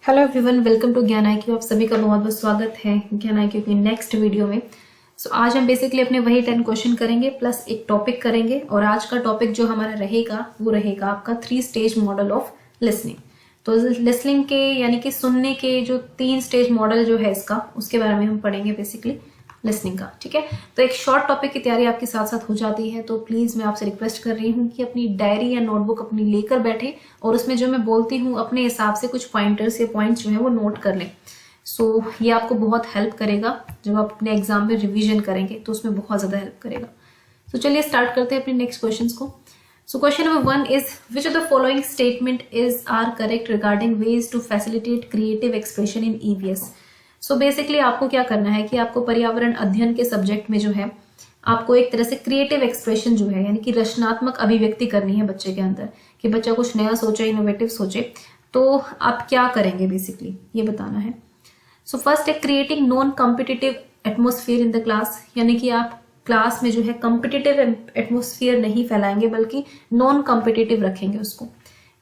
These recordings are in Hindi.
हेलो एवरीवन, वेलकम टू ज्ञान IQ। आप सभी का बहुत बहुत स्वागत है ज्ञान IQ की नेक्स्ट वीडियो में। आज हम बेसिकली अपने वही 10 क्वेश्चन करेंगे प्लस एक टॉपिक करेंगे। और आज का टॉपिक जो हमारा रहेगा वो रहेगा आपका 3 स्टेज मॉडल ऑफ लिसनिंग। तो लिसनिंग के यानी कि सुनने के जो 3 स्टेज मॉडल जो है इसका, उसके बारे में हम पढ़ेंगे बेसिकली लिसनिंग का। ठीक है, तो एक शॉर्ट टॉपिक की तैयारी आपके साथ साथ हो जाती है। तो प्लीज मैं आपसे रिक्वेस्ट कर रही हूँ कि अपनी डायरी या नोटबुक अपनी लेकर बैठे और उसमें जो मैं बोलती हूँ अपने हिसाब से कुछ पॉइंटर्स या पॉइंट्स जो है वो नोट कर लें। ये आपको बहुत हेल्प करेगा जब आप अपने एग्जाम में रिविजन करेंगे, तो उसमें बहुत ज्यादा हेल्प करेगा। चलिए स्टार्ट करते हैं अपने नेक्स्ट क्वेश्चन को। Question number 1 is which of the following statement is are correct regarding ways to facilitate creative expression in EVS। Basically आपको क्या करना है कि आपको पर्यावरण अध्ययन के सब्जेक्ट में जो है आपको एक तरह से क्रिएटिव एक्सप्रेशन जो है यानी कि रचनात्मक अभिव्यक्ति करनी है बच्चे के अंदर, कि बच्चा कुछ नया सोचे, इनोवेटिव सोचे। तो आप क्या करेंगे बेसिकली ये बताना है। फर्स्ट है creating non competitive atmosphere in the class, यानी कि आप क्लास में जो है कॉम्पिटिटिव एटमोस्फियर नहीं फैलाएंगे बल्कि नॉन कॉम्पिटिटिव रखेंगे उसको।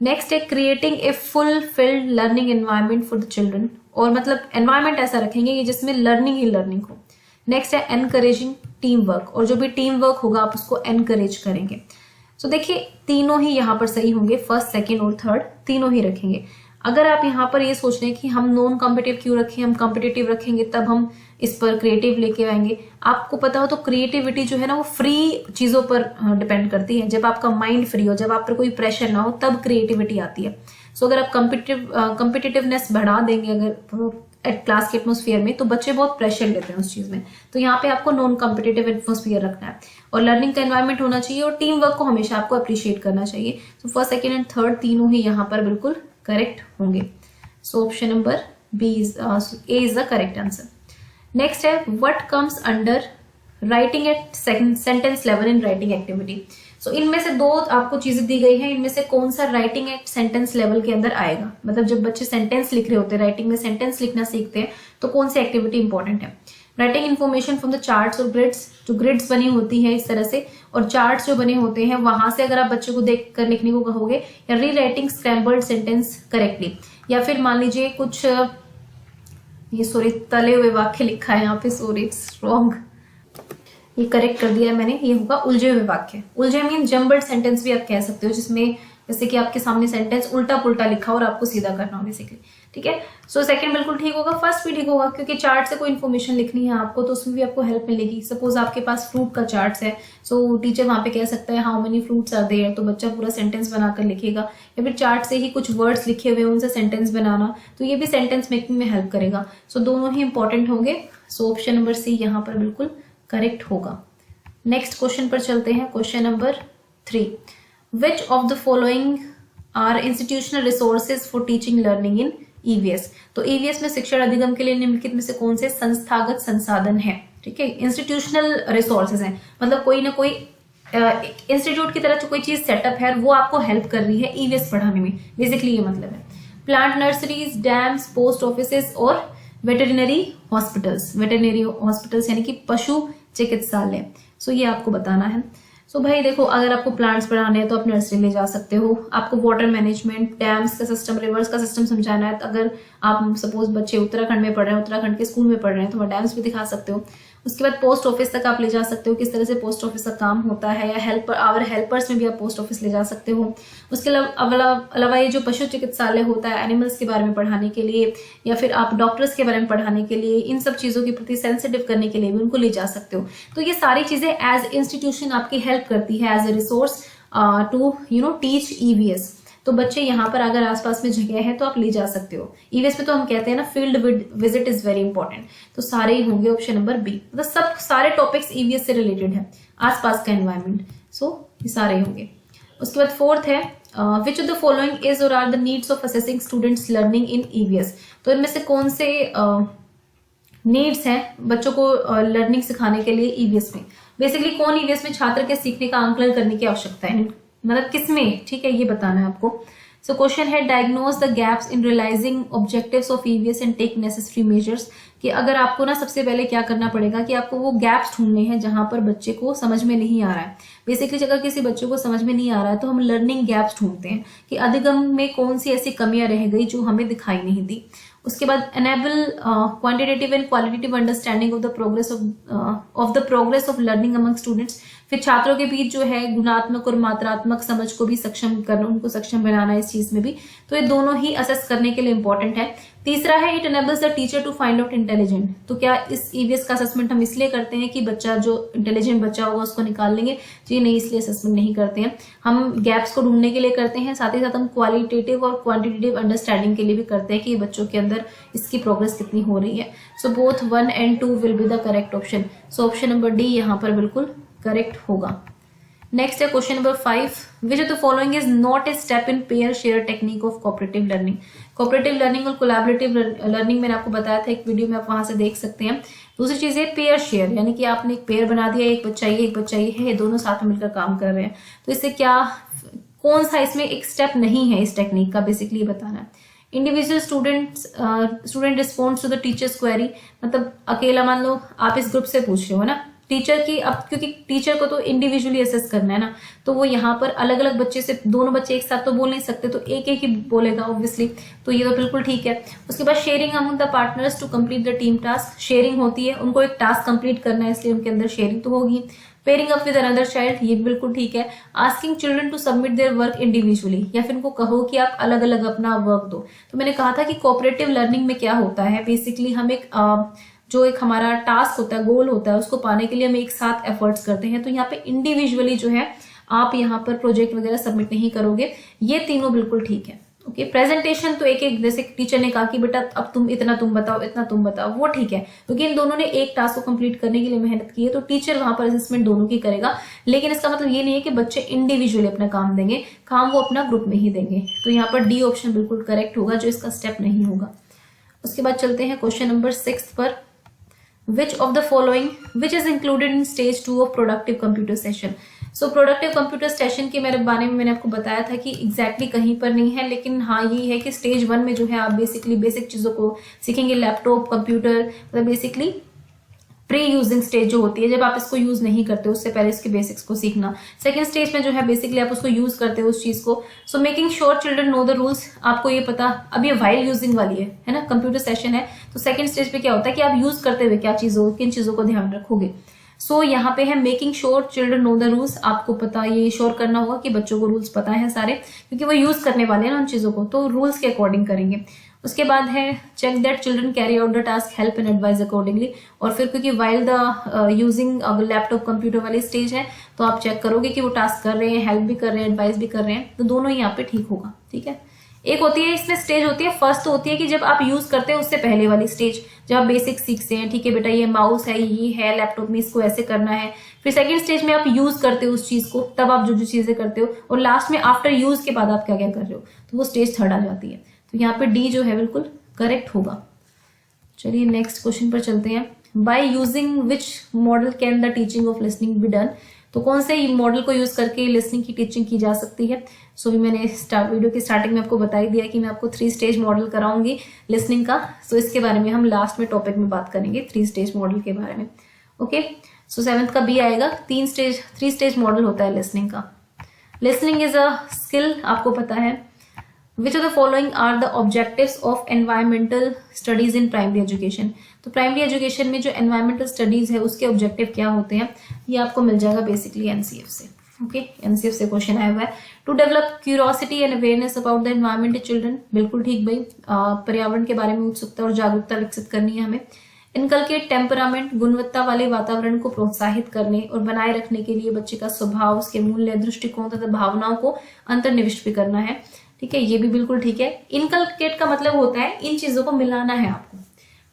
नेक्स्ट है creating a fulfilled learning environment for the children, और मतलब एनवायरनमेंट ऐसा रखेंगे कि जिसमें लर्निंग ही लर्निंग हो। नेक्स्ट है एनकरेजिंग टीम वर्क, और जो भी टीम वर्क होगा आप उसको एनकरेज करेंगे। देखिए तीनों ही यहाँ पर सही होंगे, फर्स्ट सेकेंड और थर्ड तीनों ही रखेंगे। अगर आप यहाँ पर ये सोच रहे हैं कि हम नॉन कॉम्पिटिटिव क्यों रखें, हम कॉम्पिटिटिव रखेंगे तब हम इस पर क्रिएटिव लेके आएंगे। आपको पता हो तो क्रिएटिविटी जो है ना वो फ्री चीजों पर डिपेंड करती है। जब आपका माइंड फ्री हो, जब आप पर कोई प्रेशर ना हो, तब क्रिएटिविटी आती है। अगर आप कॉम्पिटिटिवनेस बढ़ा देंगे अगर क्लास के एटमोस्फियर में, तो बच्चे बहुत प्रेशर लेते हैं उस चीज में। तो यहाँ पे आपको नॉन कॉम्पिटिटिव एटमोस्फियर रखना है और लर्निंग का एनवायरनमेंट होना चाहिए और टीम वर्क को हमेशा आपको अप्रिशिएट करना चाहिए। फर्स्ट सेकेंड एंड थर्ड तीनों ही यहाँ पर बिल्कुल करेक्ट होंगे। Option number B is the correct answer. Next है what comes under writing at sentence level in writing activity. इनमें से दो आपको चीजें दी गई हैं, इनमें से कौन सा राइटिंग एट सेंटेंस लेवल के अंदर आएगा। मतलब जब बच्चे सेंटेंस लिख रहे होते हैं, राइटिंग में सेंटेंस लिखना सीखते हैं, तो कौन सी एक्टिविटी इंपॉर्टेंट है। Writing information from the charts और ग्रिड्स, जो ग्रिड्स बनी होती है इस तरह से और चार्ट्स जो बने होते हैं वहां से अगर आप बच्चे को देख कर लिखने को कहोगे, या री राइटिंग स्क्रैम्बल्ड सेंटेंस करेक्टली, या फिर मान लीजिए कुछ तले हुए वाक्य लिखा है यहाँ पे, इट्स रॉन्ग, ये करेक्ट कर दिया है मैंने, ये होगा उलझे हुए वाक्य। उलझे मीन जम्बल्ड सेंटेंस भी आप कह सकते हो, जिसमें जैसे कि आपके सामने सेंटेंस उल्टा पुल्टा लिखा और आपको सीधा करना हो बेसिकली। ठीक है, सेकंड बिल्कुल ठीक होगा, फर्स्ट भी ठीक होगा, क्योंकि चार्ट से कोई इन्फॉर्मेशन लिखनी है आपको तो उसमें भी आपको हेल्प मिलेगी। सपोज आपके पास फ्रूट का चार्ट है, टीचर वहां पे कह सकता है how many fruits are there, तो बच्चा पूरा सेंटेंस बनाकर लिखेगा। या फिर चार्ट से ही कुछ वर्ड्स लिखे हुए उनसे सेंटेंस बनाना, तो ये भी सेंटेंस मेकिंग में हेल्प करेगा। दोनों ही इंपॉर्टेंट होंगे। ऑप्शन नंबर C यहाँ पर बिल्कुल करेक्ट होगा। नेक्स्ट क्वेश्चन पर चलते हैं। Question number 3, which of the following are institutional resources for teaching learning in EVS। EVS में शिक्षण अधिगम के लिए निम्नलिखित में से कौन से संस्थागत संसाधन है। ठीक है, इंस्टीट्यूशनल रिसोर्सेज हैं, मतलब कोई ना कोई इंस्टीट्यूट की तरह जो कोई चीज सेटअप है वो आपको हेल्प कर रही है EVS पढ़ाने में, बेसिकली ये मतलब है। Plant nurseries, dams, post offices और वेटरनरी हॉस्पिटल्स यानी कि पशु चिकित्सालय। ये आपको बताना है। भाई देखो, अगर आपको प्लांट्स पढ़ाने हैं तो आप नर्सरी ले जा सकते हो। आपको वाटर मैनेजमेंट, डैम्स का सिस्टम, रिवर्स का सिस्टम समझाना है, तो अगर आप सपोज बच्चे उत्तराखंड में पढ़ रहे हैं, उत्तराखंड के स्कूल में पढ़ रहे हैं, तो वह डैम्स भी दिखा सकते हो। उसके बाद पोस्ट ऑफिस तक आप ले जा सकते हो, किस तरह से पोस्ट ऑफिस का काम होता है, या हेल्पर्स में भी आप पोस्ट ऑफिस ले जा सकते हो। उसके अलावा ये जो पशु चिकित्सालय होता है, एनिमल्स के बारे में पढ़ाने के लिए, या फिर आप डॉक्टर्स के बारे में पढ़ाने के लिए, इन सब चीजों के प्रति सेंसिटिव करने के लिए भी उनको ले जा सकते हो। तो ये सारी चीजें एज इंस्टीट्यूशन आपकी हेल्प करती है as a resource to teach EVS। तो बच्चे यहाँ पर अगर आसपास में जगह है तो आप ले जा सकते हो। EVS में तो हम कहते हैं ना field visit is very important, तो सारे ही होंगे ऑप्शन नंबर B। मतलब सब सारे टॉपिक्स EVS से रिलेटेड है, आसपास का एनवायरमेंट, ये सारे होंगे। उसके बाद फोर्थ है which of the following is or are the needs of assessing students learning in EVS। तो इनमें से कौन से नीड्स हैं बच्चों को लर्निंग सिखाने के लिए EVS में। बेसिकली कौन EVS में छात्र के सीखने का आंकलन करने की आवश्यकता है, मतलब किसमें, ठीक है, ये बताना है आपको। क्वेश्चन है diagnose the gaps in realising objectives of EVS and take necessary measures. कि अगर आपको ना सबसे पहले क्या करना पड़ेगा कि आपको वो गैप्स ढूंढने हैं जहां पर बच्चे को समझ में नहीं आ रहा है। बेसिकली अगर किसी बच्चे को समझ में नहीं आ रहा है तो हम लर्निंग गैप्स ढूंढते हैं कि अधिगम में कौन सी ऐसी कमियां रह गई जो हमें दिखाई नहीं दी। उसके बाद enable quantitative and qualitative understanding of the progress of learning among students. फिर छात्रों के बीच जो है गुणात्मक और मात्रात्मक समझ को भी सक्षम करना, उनको सक्षम बनाना इस चीज में भी। तो ये दोनों ही असेस करने के लिए इंपॉर्टेंट है। तीसरा है it enables the teacher to find out intelligent. तो क्या इस ईवीएस का असेसमेंट हम इसलिए करते हैं कि बच्चा जो इंटेलिजेंट बच्चा होगा उसको निकाल लेंगे? जी नहीं, इसलिए असेसमेंट नहीं करते हैं। हम गैप्स को ढूंढने के लिए करते हैं, साथ ही साथ हम क्वालिटेटिव और क्वांटिटेटिव अंडरस्टैंडिंग के लिए भी करते हैं कि बच्चों के अंदर इसकी प्रोग्रेस कितनी हो रही है। So both 1 and 2 will be the correct option. So option number D यहाँ पर बिल्कुल करेक्ट होगा। नेक्स्ट है question number 5, which of the following is not a step in pair share technique of cooperative learning. Cooperative learning और कोलैबोरेटिव लर्निंग मैंने आपको बताया था एक वीडियो में, आप वहां से देख सकते हैं। दूसरी चीज है पेयर शेयर, यानी कि आपने एक पेयर बना दिया, एक बच्चा ये है, दोनों साथ में मिलकर काम कर रहे हैं। तो इससे क्या, कौन सा इसमें एक स्टेप नहीं है इस टेक्निक का, बेसिकली बताना है। Individual student response to the teacher's query, मतलब अकेला मान लो आप इस ग्रुप से पूछ रहे हो ना टीचर की, अब क्योंकि टीचर को तो इंडिविजुअली असेस करना है ना, तो वो यहाँ पर अलग अलग बच्चे से, दोनों बच्चे एक साथ तो बोल नहीं सकते, तो एक एक ही बोलेगा ऑब्वियसली, तो ये तो बिल्कुल ठीक है। उसके बाद sharing among the partners to complete the team task, sharing होती है, उनको एक टास्क कंप्लीट करना है इसलिए उनके अंदर शेयरिंग तो होगी। Pairing up with another child, ये भी बिल्कुल ठीक है। Asking children to submit their work individually, या फिर उनको कहो कि आप अलग अलग अपना वर्क दो। तो मैंने कहा था कि कोऑपरेटिव लर्निंग में क्या होता है, बेसिकली हम एक जो एक हमारा टास्क होता है, गोल होता है, उसको पाने के लिए हम एक साथ एफर्ट्स करते हैं। तो यहाँ पे इंडिविजुअली जो है आप यहाँ पर प्रोजेक्ट वगैरह सबमिट नहीं करोगे, ये तीनों बिल्कुल ठीक है। ओके, प्रेजेंटेशन तो एक एक, जैसे टीचर ने कहा कि बेटा अब तुम इतना तुम बताओ, इतना तुम बताओ, वो ठीक है, क्योंकि इन दोनों ने एक टास्क को कंप्लीट करने के लिए मेहनत की है, तो टीचर वहां पर असेसमेंट दोनों की करेगा। लेकिन इसका मतलब ये नहीं है कि बच्चे इंडिविजुअली अपना काम देंगे, काम वो अपना ग्रुप में ही देंगे। तो यहाँ पर डी ऑप्शन बिल्कुल करेक्ट होगा, जो इसका स्टेप नहीं होगा। उसके बाद चलते हैं क्वेश्चन नंबर 6 पर। Which of the following which is included in stage 2 of productive computer session? So productive computer session के मेरे बारे में मैंने आपको बताया था कि exactly कहीं पर नहीं है, लेकिन हाँ ये है कि स्टेज 1 में जो है आप बेसिकली बेसिक चीजों को सीखेंगे, लैपटॉप, कंप्यूटर, मतलब बेसिकली प्री यूजिंग स्टेज जो होती है, जब आप इसको यूज नहीं करते उससे पहले इसके बेसिक्स को सीखना। सेकंड स्टेज में जो है बेसिकली आप उसको यूज करते हो उस चीज को। So making sure children know the rules, आपको ये पता, अब ये वाइल यूजिंग वाली है ना, कंप्यूटर सेशन है, तो सेकंड स्टेज पे क्या होता है कि आप यूज करते हुए क्या चीजों, किन चीजों को ध्यान रखोगे। सो यहाँ पे है making sure children know the rules, आपको पता, ये श्योर करना होगा कि बच्चों को रूल्स पता है सारे, क्योंकि वो यूज करने वाले हैं ना उन चीजों को, तो रूल्स के अकॉर्डिंग करेंगे। उसके बाद है check that children carry out the task, help and advise accordingly, और फिर क्योंकि while the using laptop computer वाली स्टेज है, तो आप चेक करोगे कि वो टास्क कर रहे हैं, हेल्प भी कर रहे हैं, एडवाइस भी कर रहे हैं, तो दोनों ही यहाँ पे ठीक होगा। ठीक है, एक होती है इसमें स्टेज होती है, फर्स्ट तो होती है कि जब आप यूज करते हैं उससे पहले वाली स्टेज, जब आप बेसिक सीखते हैं, ठीक है बेटा ये माउस है, ये है लैपटॉप में, इसको ऐसे करना है। फिर सेकंड स्टेज में आप यूज करते हो उस चीज को, तब आप जो जो चीजें करते हो, और लास्ट में आफ्टर यूज के बाद आप क्या क्या कर रहे हो, तो वो स्टेज 3 आ जाती है। तो यहाँ पे डी जो है बिल्कुल करेक्ट होगा। चलिए नेक्स्ट क्वेश्चन पर चलते हैं। By using which model can the teaching of listening be done, तो कौन से मॉडल को यूज करके लिसनिंग की टीचिंग की जा सकती है। सो भी मैंने वीडियो की स्टार्टिंग में आपको बता ही दिया कि मैं आपको 3 स्टेज मॉडल कराऊंगी लिसनिंग का, सो इसके बारे में हम लास्ट में टॉपिक में बात करेंगे 3 स्टेज मॉडल के बारे में। ओके, सो 7th का बी आएगा, 3 स्टेज मॉडल होता है लिसनिंग का। लिसनिंग इज अ स्किल, आपको पता है। Which of the following are the objectives of environmental studies in primary education? तो प्राइमरी एजुकेशन में जो एनवायरमेंटल स्टडीज है उसके ऑब्जेक्टिव क्या होते हैं, ये आपको मिल जाएगा बेसिकली एनसीएफ से। ओके, एनसीएफ से क्वेश्चन आया हुआ है। To develop curiosity and awareness about the environment children, बिल्कुल ठीक भाई, पर्यावरण के बारे में उत्सुकता और जागरूकता विकसित करनी है हमें। इनकलकेट टेम्परामेंट, गुणवत्ता वाले वातावरण को प्रोत्साहित करने और बनाए रखने के लिए बच्चे का स्वभाव, उसके मूल्य, दृष्टिकोण तथा भावनाओं को अंतर्निविष्ट भी करना है। ठीक है, ये भी बिल्कुल ठीक है। इनकलकेट का मतलब होता है इन चीजों को मिलाना है आपको।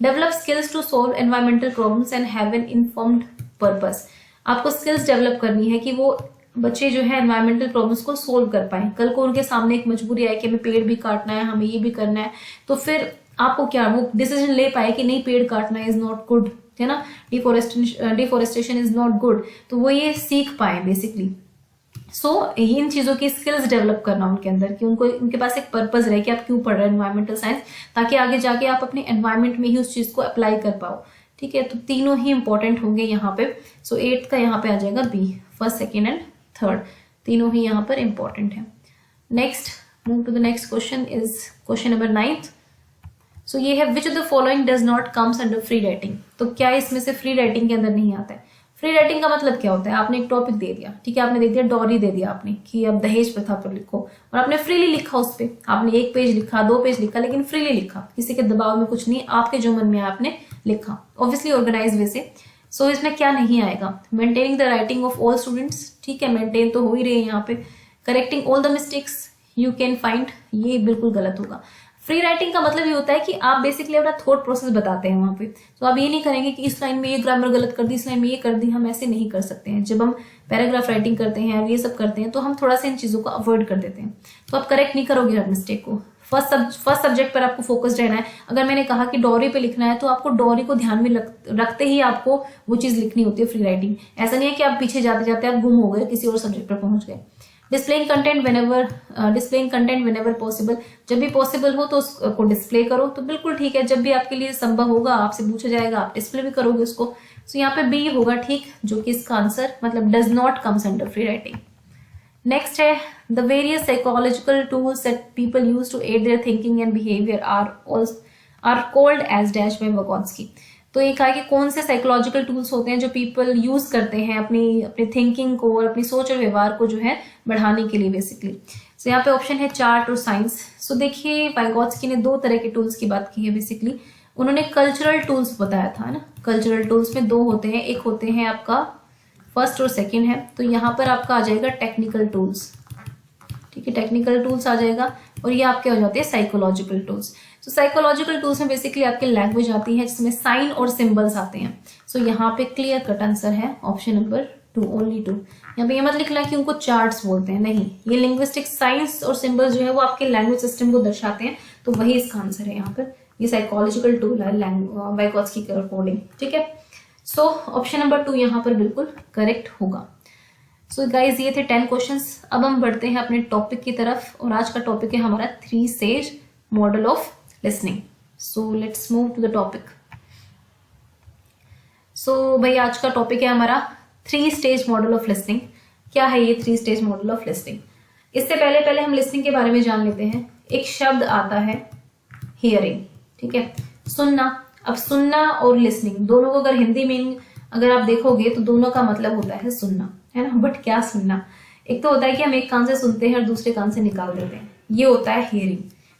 Develop skills to solve environmental problems and have an informed purpose, आपको स्किल्स डेवलप करनी है कि वो बच्चे जो है एनवायरमेंटल प्रॉब्लम्स को सोल्व कर पाए। कल को उनके सामने एक मजबूरी आए कि हमें पेड़ भी काटना है, हमें ये भी करना है, तो फिर आपको क्या वो डिसीजन ले पाए कि नहीं पेड़ काटना इज नॉट गुड, है ना, डिफोरेस्टेशन इज नॉट गुड, तो वो ये सीख पाए बेसिकली। सो इन चीजों की स्किल्स डेवलप करना उनके अंदर, कि उनको उनके पास एक पर्पस रहे कि आप क्यों पढ़ रहे हैं एनवायरमेंटल साइंस, ताकि आगे जाके आप अपने एनवायरमेंट में ही उस चीज को अप्लाई कर पाओ। ठीक है, तो तीनों ही इंपॉर्टेंट होंगे यहाँ पे। सो 8th का यहाँ पे आ जाएगा B, first, second and third, तीनों ही यहाँ पर इंपॉर्टेंट है। Next, move to the next question is question number 9th। So ये है which of the following does not comes under free writing. तो क्या इसमें से फ्री राइटिंग के अंदर नहीं आता है? फ्री राइटिंग का मतलब क्या होता है? आपने एक टॉपिक दे दिया, ठीक है, आपने दे दिया डॉरी दे दिया आपने कि अब दहेज प्रथा पर लिखो, और आपने फ्रीली लिखा उस पर, आपने 1 पेज लिखा, 2 पेज लिखा, लेकिन फ्रीली लिखा, किसी के दबाव में कुछ नहीं, आपके जो मन में आपने लिखा, ऑब्वियसली ऑर्गेनाइज वे से। सो इसमें क्या नहीं आएगा? Maintaining the writing of all students, ठीक है, मेंटेन तो हो ही रही है यहाँ पे। Correcting all the mistakes you can find, ये बिल्कुल गलत होगा। फ्री राइटिंग का मतलब ये होता है कि आप बेसिकली अपना थॉट प्रोसेस बताते हैं वहां पे, तो आप ये नहीं करेंगे कि इस लाइन में ये ग्रामर गलत कर दी, इस लाइन में ये कर दी, हम ऐसे नहीं कर सकते हैं। जब हम पैराग्राफ राइटिंग करते हैं और ये सब करते हैं तो हम थोड़ा सा इन चीजों को अवॉइड कर देते हैं, तो आप करेक्ट नहीं करोगे हर मिस्टेक को। फर्स्ट सब्जेक्ट पर आपको फोकस्ड रहना है। अगर मैंने कहा कि डॉरी पे लिखना है तो आपको डॉरी को ध्यान में रखते ही आपको वो चीज लिखनी होती है फ्री राइटिंग। ऐसा नहीं है कि आप पीछे जाते जाते आप गुम हो गए, किसी और सब्जेक्ट पर पहुंच गए। डिस्प्लेइंग कंटेंट व्हेनेवर पॉसिबल, जब भी पॉसिबल हो तो उसको डिस्प्ले करो, तो बिल्कुल ठीक है। जब भी आपके लिए संभव होगा, आपसे पूछा जाएगा, आप डिस्प्ले भी करोगे उसको। सो यहाँ पे बी होगा ठीक, जो कि इसका आंसर मतलब does not comes under free writing. Next है the various psychological tools that people use to aid their thinking and behaviour are called as dash by Vygotsky. तो ये कहा कि कौन से साइकोलॉजिकल टूल्स होते हैं जो पीपल यूज करते हैं अपनी थिंकिंग को और अपनी सोच और व्यवहार को जो है बढ़ाने के लिए बेसिकली। सो यहाँ पे ऑप्शन है चार्ट और साइंस। सो देखिए वाइगोत्स्की ने 2 तरह के टूल्स की बात की है बेसिकली। उन्होंने कल्चरल टूल्स बताया था ना, कल्चरल टूल्स में 2 होते हैं, एक होते हैं आपका फर्स्ट और सेकेंड है, तो यहाँ पर आपका आ जाएगा टेक्निकल टूल्स, ठीक है, टेक्निकल टूल्स आ जाएगा, और ये आपके हो जाते हैं साइकोलॉजिकल टूल्स। तो साइकोलॉजिकल टूल्स में बेसिकली आपकी लैंग्वेज आती है जिसमें साइन और सिंबल्स आते हैं। सो यहाँ पे क्लियर कट आंसर है ऑप्शन नंबर 2, ओनली 2। यहाँ पे ये मत लिखना कि उनको चार्ट्स बोलते हैं, नहीं, ये लिंग्विस्टिक साइंस और सिंबल्स जो है वो आपके लैंग्वेज सिस्टम को दर्शाते हैं, तो वही इसका आंसर है यहाँ पर। ये साइकोलॉजिकल टूल है वाइगोत्स्की के अकॉर्डिंग, ठीक है। सो ऑप्शन नंबर 2 यहाँ पर बिल्कुल करेक्ट होगा। सो गाइज ये थे 10 क्वेश्चंस। अब हम बढ़ते हैं अपने टॉपिक की तरफ, और आज का टॉपिक है हमारा 3 stage model of listening. So let's move to the topic. So भाई आज का टॉपिक है हमारा 3 स्टेज मॉडल ऑफ लिसनिंग। क्या है ये 3 स्टेज मॉडल ऑफ लिसनिंग? इससे पहले हम लिसनिंग के बारे में जान लेते हैं। एक शब्द आता है हियरिंग, ठीक है, सुनना। अब सुनना और लिसनिंग दोनों को अगर हिंदी में अगर आप देखोगे तो दोनों का मतलब होता है सुनना, है ना। बट क्या सुनना? एक तो होता है कि हम एक कान से सुनते हैं और दूसरे कान से निकाल देते हैं, ये होता है हियरिंग,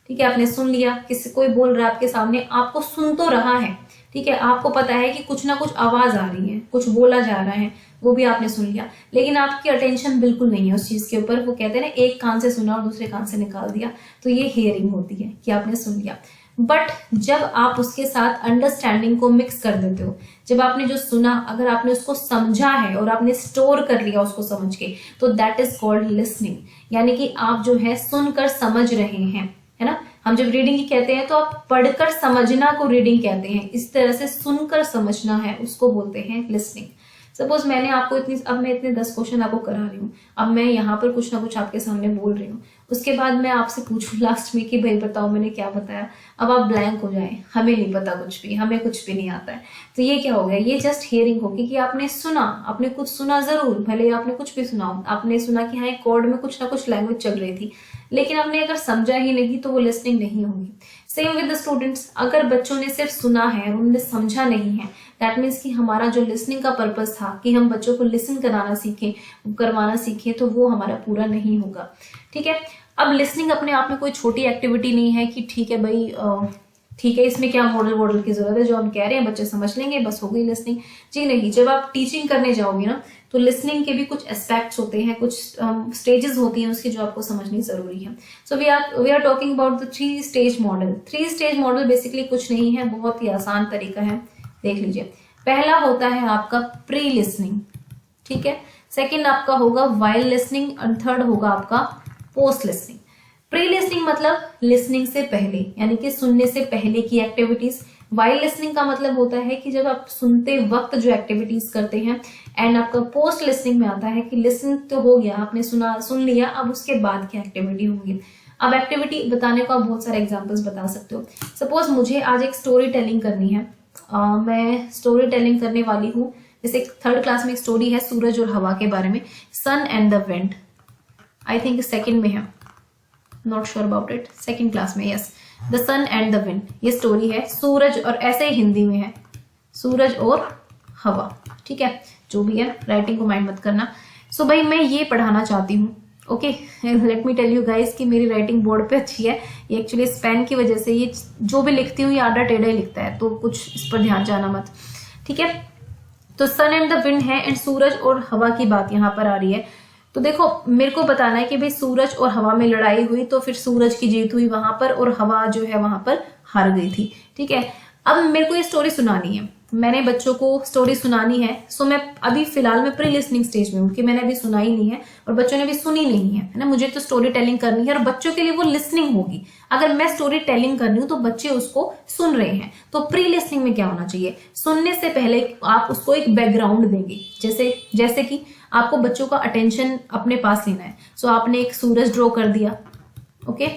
ठीक है। आपने सुन लिया, किसी कोई बोल रहा है आपके सामने, आपको सुन तो रहा है, ठीक है, आपको पता है कि कुछ ना कुछ आवाज आ रही है, कुछ बोला जा रहा है, वो भी आपने सुन लिया, लेकिन आपकी अटेंशन बिल्कुल नहीं है उस चीज के ऊपर। वो कहते हैं ना, एक कान से सुना और दूसरे कान से निकाल दिया, तो ये हियरिंग होती है कि आपने सुन लिया। बट जब आप उसके साथ अंडरस्टैंडिंग को मिक्स कर देते हो, जब आपने जो सुना अगर आपने उसको समझा है और आपने स्टोर कर लिया उसको समझ के, तो दैट इज कॉल्ड लिसनिंग। यानी कि आप जो है सुनकर समझ रहे हैं, है ना। हम जब रीडिंग की कहते हैं तो आप पढ़कर समझना को रीडिंग कहते हैं, इस तरह से सुनकर समझना है उसको बोलते हैं लिसनिंग। सपोज मैंने आपको अब मैं इतने 10 क्वेश्चन आपको करा रही हूँ, अब मैं यहाँ पर कुछ ना कुछ आपके सामने बोल रही हूँ, उसके बाद मैं आपसे पूछूं लास्ट में कि भाई बताओ मैंने क्या बताया, अब आप ब्लैंक हो जाए, हमें नहीं पता कुछ भी, हमें कुछ भी नहीं आता है, तो ये क्या हो गया? ये जस्ट हियरिंग होगी कि आपने सुना, आपने कुछ सुना जरूर, भले आपने कुछ भी सुना हो, आपने सुना कि हाँ एक कोड में कुछ ना कुछ लैंग्वेज चल रही थी, लेकिन आपने अगर समझा ही नहीं तो वो लिसनिंग नहीं होगी। सेम विद द स्टूडेंट्स, अगर बच्चों ने सिर्फ सुना है और उन्होंने समझा नहीं है, दैट मीन्स कि हमारा जो लिसनिंग का पर्पस था कि हम बच्चों को लिसन कराना सीखें, करवाना सीखें, तो वो हमारा पूरा नहीं होगा, ठीक है। अब लिसनिंग अपने आप में कोई छोटी एक्टिविटी नहीं है कि ठीक है भाई ठीक है इसमें क्या मॉडल की जरूरत है, जो हम कह रहे हैं बच्चे समझ लेंगे बस हो गई लिसनिंग। जी नहीं, जब आप टीचिंग करने जाओगे ना तो लिसनिंग के भी कुछ एस्पेक्ट्स होते हैं, कुछ स्टेजेस होती हैं उसकी जो आपको समझनी जरूरी है। So we are talking about the 3 stage model. 3 stage model basically कुछ नहीं है, बहुत ही आसान तरीका है, देख लीजिए। पहला होता है आपका प्री लिसनिंग, ठीक है, सेकेंड आपका होगा वाइल लिसनिंग, और थर्ड होगा आपका पोस्ट लिसनिंग। प्री लिसनिंग मतलब लिसनिंग से पहले, यानी कि सुनने से पहले की एक्टिविटीज। वाइल लिसनिंग का मतलब होता है कि जब आप सुनते वक्त जो एक्टिविटीज करते हैं। एंड आपका पोस्ट लिसनिंग में आता है कि लिसन तो हो गया, आपने सुन लिया, अब उसके बाद क्या एक्टिविटी होंगी। अब एक्टिविटी बताने को आप बहुत सारे एग्जाम्पल्स बता सकते हो। सपोज मुझे आज एक स्टोरी टेलिंग करनी है, मैं स्टोरी टेलिंग करने वाली हूँ, जैसे थर्ड क्लास में एक स्टोरी है सूरज और हवा के बारे में, sun and the wind, I think second में है, not sure about it, second class में, yes, the sun and the wind, ये स्टोरी है सूरज, और ऐसे ही हिंदी में है सूरज और हवा, ठीक है, जो भी है, राइटिंग को माइंड मत करना। सो भाई मैं ये पढ़ाना चाहती हूँ, okay, let me tell you guys कि मेरी राइटिंग बोर्ड पे अच्छी है, ये एक्चुअली स्पेन की वजह से, ये जो भी लिखती हूँ ये आधा टेढ़ा ही लिखता है, तो कुछ इस पर ध्यान जाना मत, ठीक है। तो सन एंड द विंड है, एंड सूरज और हवा की बात यहाँ पर आ रही है। तो देखो मेरे को बताना है कि भाई सूरज और हवा में लड़ाई हुई, तो फिर सूरज की जीत हुई वहां पर, और हवा जो है वहां पर हार गई थी, ठीक है। अब मेरे को ये स्टोरी सुनानी है, मैंने बच्चों को स्टोरी सुनानी है। सो मैं अभी फिलहाल मैं प्री लिसनिंग स्टेज में हूँ कि मैंने अभी सुनाई नहीं है और बच्चों ने भी सुनी नहीं है ना, मुझे तो स्टोरी टेलिंग करनी है, और बच्चों के लिए वो लिसनिंग होगी। अगर मैं स्टोरी टेलिंग कर रही हूँ तो बच्चे उसको सुन रहे हैं, तो प्री लिसनिंग में क्या होना चाहिए, सुनने से पहले आप उसको एक बैकग्राउंड देंगे, जैसे कि आपको बच्चों का अटेंशन अपने पास लेना है। सो आपने एक सूरज ड्रॉ कर दिया, ओके,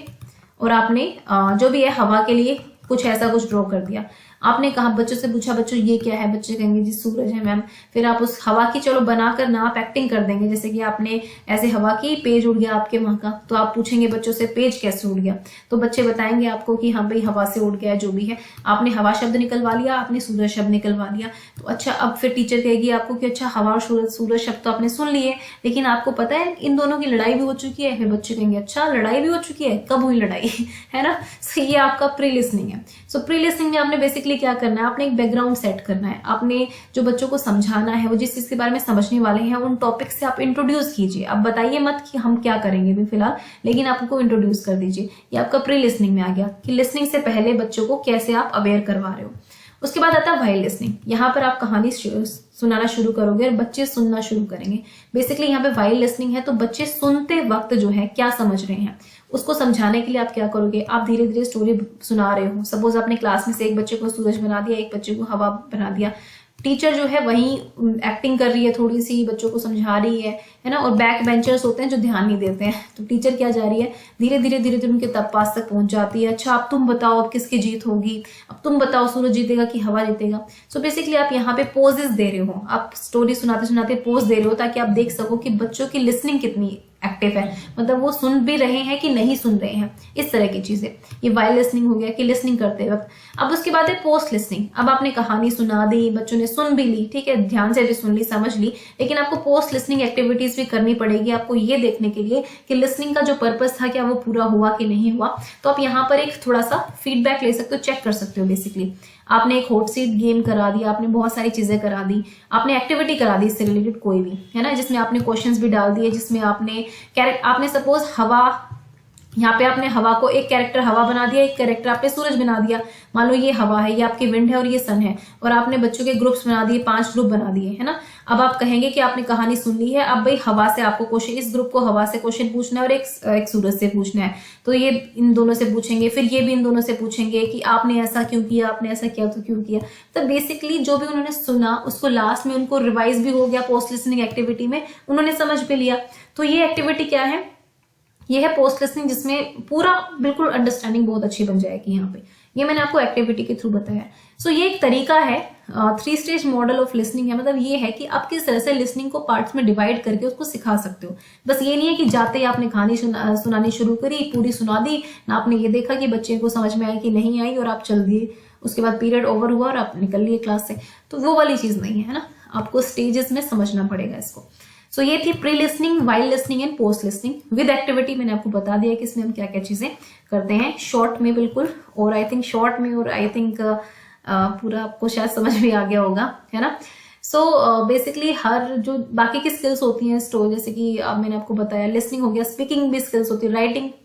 और आपने जो भी है हवा के लिए कुछ ऐसा कुछ ड्रॉ कर दिया। आपने कहा, बच्चों से पूछा, बच्चों ये क्या है, बच्चे कहेंगे जी सूरज है मैम। फिर आप उस हवा की चलो बनाकर ना आप एक्टिंग कर देंगे, जैसे कि आपने ऐसे हवा की पेज उड़ गया आपके वहां का, तो आप पूछेंगे बच्चों से पेज कैसे उड़ गया, तो बच्चे बताएंगे आपको कि हाँ भाई हवा से उड़ गया, जो भी है। आपने हवा शब्द निकलवा लिया, आपने सूरज शब्द निकलवा लिया, तो अच्छा अब फिर टीचर कहेगी आपको कि अच्छा हवा और सूरज शब्द तो आपने सुन लिए, लेकिन आपको पता है इन दोनों की लड़ाई भी हो चुकी है। फिर बच्चे कहेंगे अच्छा लड़ाई भी हो चुकी है, कब हुई लड़ाई है ना। सो ये आपका प्री लिसनिंग है। सो प्री लिसनिंग में आपने बेसिकली क्या करना है, आपने एक बैकग्राउंड सेट करना है, आपने जो बच्चों को समझाना है वो जिस चीज के बारे में समझने वाले हैं उन टॉपिक से आप इंट्रोड्यूस कीजिए। अब बताइए मत कि हम क्या करेंगे भी फिलहाल, लेकिन आपको इंट्रोड्यूस कर दीजिए। ये आपका प्री लिसनिंग में आ गया कि लिसनिंग से पहले बच्चों को कैसे आप अवेयर करवा रहे हो। उसके बाद आता है वाइल लिसनिंग, यहाँ पर आप कहानी सुनाना शुरू करोगे और बच्चे सुनना शुरू करेंगे। बेसिकली यहाँ पे वाइल लिसनिंग है, तो बच्चे सुनते वक्त जो है क्या समझ रहे हैं उसको समझाने के लिए आप क्या करोगे, आप धीरे धीरे स्टोरी सुना रहे हो। सपोज आपने क्लास में से एक बच्चे को सूरज बना दिया, एक बच्चे को हवा बना दिया, टीचर जो है वहीं एक्टिंग कर रही है, थोड़ी सी बच्चों को समझा रही है ना, और बैक बेंचर्स होते हैं जो ध्यान नहीं देते हैं, तो टीचर क्या जा रही है धीरे धीरे उनके पास तक पहुंच जाती है। अच्छा अब तुम बताओ अब किसकी जीत होगी, अब तुम बताओ सूरज जीतेगा कि हवा जीतेगा। सो बेसिकली आप यहाँ पे पोजेस दे रहे हो, आप स्टोरी सुनाते सुनाते पोज दे रहे हो, ताकि आप देख सको कि बच्चों की लिसनिंग कितनी एक्टिव है, मतलब वो सुन भी रहे हैं कि नहीं सुन रहे हैं, इस तरह की चीजें। ये वाइल लिसनिंग हो गया कि लिसनिंग करते वक्त। अब उसके बाद है पोस्ट लिसनिंग। अब आपने कहानी सुना दी, बच्चों ने सुन भी ली, ठीक है, ध्यान से भी सुन ली, समझ ली, लेकिन आपको पोस्ट लिसनिंग एक्टिविटीज भी करनी पड़ेगी, आपको ये देखने के लिए कि लिसनिंग का जो पर्पस था क्या वो पूरा हुआ कि नहीं हुआ। तो आप यहाँ पर एक थोड़ा सा फीडबैक ले सकते हो, चेक कर सकते हो। बेसिकली आपने एक हॉट सीट गेम करा दिया, आपने बहुत सारी चीजें करा दी, आपने एक्टिविटी करा दी इससे रिलेटेड कोई भी, है ना, जिसमें आपने क्वेश्चंस भी डाल दिए, जिसमें आपने सपोज हवा, यहाँ पे आपने हवा को एक कैरेक्टर हवा बना दिया, एक कैरेक्टर आपने सूरज बना दिया। मान लो ये हवा है, ये आपकी विंड है और ये सन है, और आपने बच्चों के ग्रुप्स बना दिए, 5 ग्रुप बना दिए, है ना। अब आप कहेंगे कि आपने कहानी सुन ली है, अब भाई हवा से आपको क्वेश्चन, इस ग्रुप को हवा से क्वेश्चन पूछना है और एक सूरज से पूछना है, तो ये इन दोनों से पूछेंगे, फिर ये भी इन दोनों से पूछेंगे कि आपने ऐसा क्यों किया, आपने ऐसा किया तो क्यों किया। तो बेसिकली जो भी उन्होंने सुना उसको लास्ट में उनको रिवाइज भी हो गया, पोस्ट लिसनिंग एक्टिविटी में उन्होंने समझ भी लिया। तो ये एक्टिविटी क्या है, ये है पोस्ट लिसनिंग, जिसमें पूरा बिल्कुल अंडरस्टैंडिंग बहुत अच्छी बन जाएगी। यहाँ पे ये मैंने आपको एक्टिविटी के थ्रू बताया। सो ये एक तरीका है, 3 स्टेज मॉडल ऑफ लिसनिंग है। मतलब ये है कि आप किस तरह से लिसनिंग को पार्ट्स में डिवाइड करके उसको सिखा सकते हो। बस ये नहीं है कि जाते ही आपने कहानी सुनानी शुरू करी, पूरी सुना दी ना, आपने ये देखा कि बच्चे को समझ में आई कि नहीं आई और आप चल दिए, उसके बाद पीरियड ओवर हुआ और आप निकल लिए क्लास से। तो वो वाली चीज नहीं है ना, आपको स्टेजेस में समझना पड़ेगा इसको। सो ये थी pre listening, while listening and post listening with activity. मैंने आपको बता दिया कि इसमें हम क्या क्या चीजें करते हैं शॉर्ट में बिल्कुल, और आई थिंक शॉर्ट में, और आई थिंक पूरा आपको शायद समझ में आ गया होगा, है ना। सो बेसिकली हर जो बाकी की स्किल्स होती हैं जैसे कि मैंने आपको बताया लिसनिंग हो गया, स्पीकिंग भी स्किल्स होती है,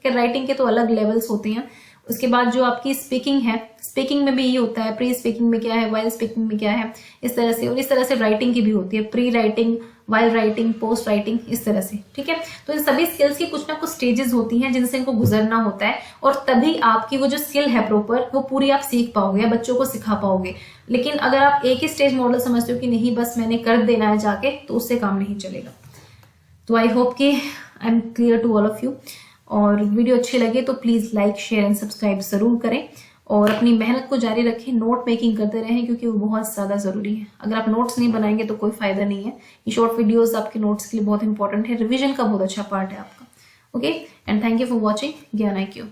राइटिंग के तो अलग लेवल्स होते हैं। उसके बाद जो आपकी स्पीकिंग है, स्पीकिंग में भी ये होता है, प्री स्पीकिंग में क्या है, वाइल स्पीकिंग में क्या है, इस तरह से। और इस तरह से राइटिंग की भी होती है, pre writing, while writing, post writing, इस तरह से, ठीक है। तो इन सभी स्किल्स की कुछ ना कुछ स्टेजेस होती हैं जिनसे इनको गुजरना होता है, और तभी आपकी वो जो स्किल है प्रॉपर वो पूरी आप सीख पाओगे या बच्चों को सिखा पाओगे। लेकिन अगर आप एक ही स्टेज मॉडल समझते हो कि नहीं बस मैंने कर देना है जाके, तो उससे काम नहीं चलेगा। तो आई होप कि I am clear to all of you. और वीडियो अच्छी लगे तो please like, share and subscribe जरूर करें। और अपनी मेहनत को जारी रखें, नोट मेकिंग करते रहें क्योंकि वो बहुत ज़्यादा ज़रूरी है। अगर आप नोट्स नहीं बनाएंगे तो कोई फायदा नहीं है। ये शॉर्ट वीडियोस आपके नोट्स के लिए बहुत इंपॉर्टेंट है, रिवीजन का बहुत अच्छा पार्ट है आपका। Okay, and thank you for watching ज्ञान IQ।